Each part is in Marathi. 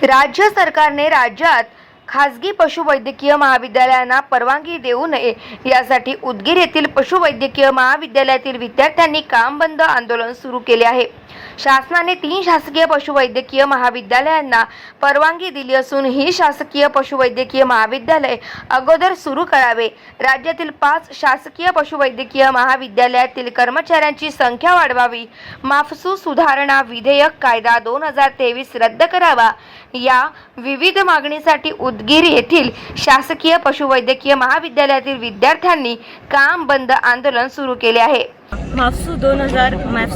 राज्य सरकारने राज्यात खासगी पशुवैद्यकीय महाविद्यालयांना परवानगी देऊ नये यासाठी उदगीर येथील पशुवैद्यकीय महाविद्यालयातील विद्यार्थ्यांनी काम बंद आंदोलन सुरू केले आहे। शासनाने 3 शासकीय पशुवैद्यकीय महाविद्यालयांना परवानगी दिली असून ही शासकीय पशुवैद्यकीय महाविद्यालय अगोदर सुरू करावे। राज्यातील 5 शासकीय पशुवैद्यकीय महाविद्यालयातील कर्मचाऱ्यांची संख्या वाढवावी। माफसू सुधारणा विधेयक कायदा 2023 रद्द करावा। या विविध मागणीसाठी उदगीर येथील शासकीय पशुवैद्यकीय महाविद्यालयातील विद्यार्थ्यांनी काम बंद आंदोलन सुरू केले आहे। माफसू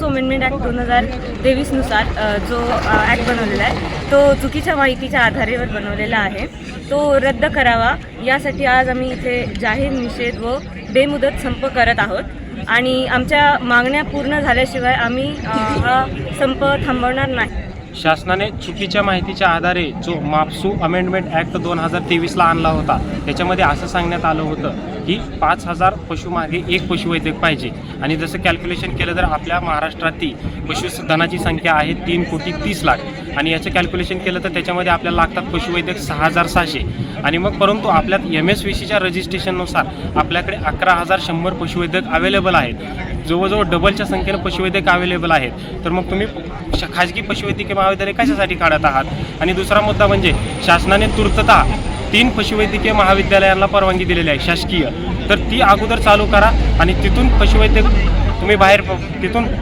अमेंडमेंट ॲक्ट 2023 नुसार जो ॲक्ट बनवलेला आहे तो चुकीच्या माहितीच्या आधारावर बनवलेला आहे, तो रद्द करावा। यासाठी आज आम्ही इथे जाहीर निषेध व बेमुदत संप करत आहोत आणि आमच्या मागण्या पूर्ण झाल्याशिवाय आम्ही हा संप थांबवणार नाही। शासनाने चुकीच्या माहितीच्या आधारे जो माफसू अमेंडमेंट ॲक्ट 2023ला आणला होता त्याच्यामध्ये असं सांगण्यात आलं होतं की 5000 पशुमागे एक पशुवैद्यक पाहिजे आणि जसं कॅल्क्युलेशन केलं तर आपल्या महाराष्ट्रातील पशुधनाची संख्या आहे 3,30,00,000 आणि याचं कॅल्क्युलेशन केलं तर त्याच्यामध्ये आपल्याला लागतात पशुवैद्यक 6,600 आणि मग परंतु आपल्यात MSVCच्या रजिस्ट्रेशननुसार आपल्याकडे 11,100 पशुवैद्यक अवेलेबल आहेत, जवळजवळ डबलच्या संख्येनं पशुवैद्यक अवेलेबल आहेत। तर मग तुम्ही खाजगी पशुवैद्यकीय महाविद्यालय कशासाठी काढत आहात? आणि दुसरा मुद्दा म्हणजे शासनाने तूर्तता 3 पशुवैद्यकीय महाविद्यालयांना परवानगी दिलेली आहे शासकीय, तर ती अगोदर चालू करा आणि तिथून पशुवैद्यक तुम्ही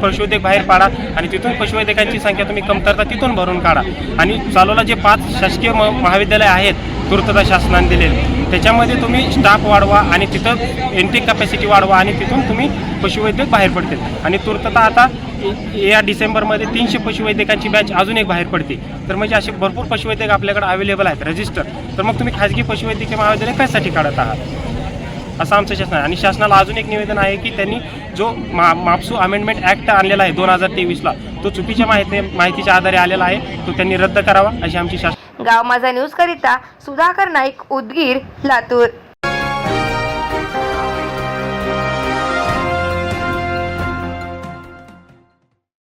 पशुवैद्यक बाहेर पाडा आणि तिथून पशुवैद्यकांची संख्या तुम्ही कमतरता तिथून भरून काढा आणि चालूला जे 5 शासकीय महाविद्यालय आहेत तूर्तता शासनाने दिलेले त्याच्यामध्ये तुम्ही स्टाफ वाढवा आणि तिथं एंट्री कॅपॅसिटी वाढवा आणि तिथून तुम्ही पशुवैद्यक बाहेर पडतील आणि तूर्तता आता या डिसेंबरमध्ये 300 पशुवैद्यकांची बॅच अजून एक बाहेर पडते। तर म्हणजे असे भरपूर पशुवैद्यक आपल्याकडे अवेलेबल आहेत रजिस्टर, तर मग तुम्ही खाजगी पशुवैद्यकीय महाविद्यालय कशासाठी काढत आहात असं आमचं शासन आहे। आणि शासनाला अजून एक निवेदन आहे की त्यांनी जो माफसू अमेंडमेंट ॲक्ट आणलेला आहे 2023ला तो चुकीच्या माहितीच्या आधारे आलेला आहे, तो त्यांनी रद्द करावा अशी आमची शासन। गाव माझा न्यूज करिता सुधाकर नाईक, उदगीर, लातूर।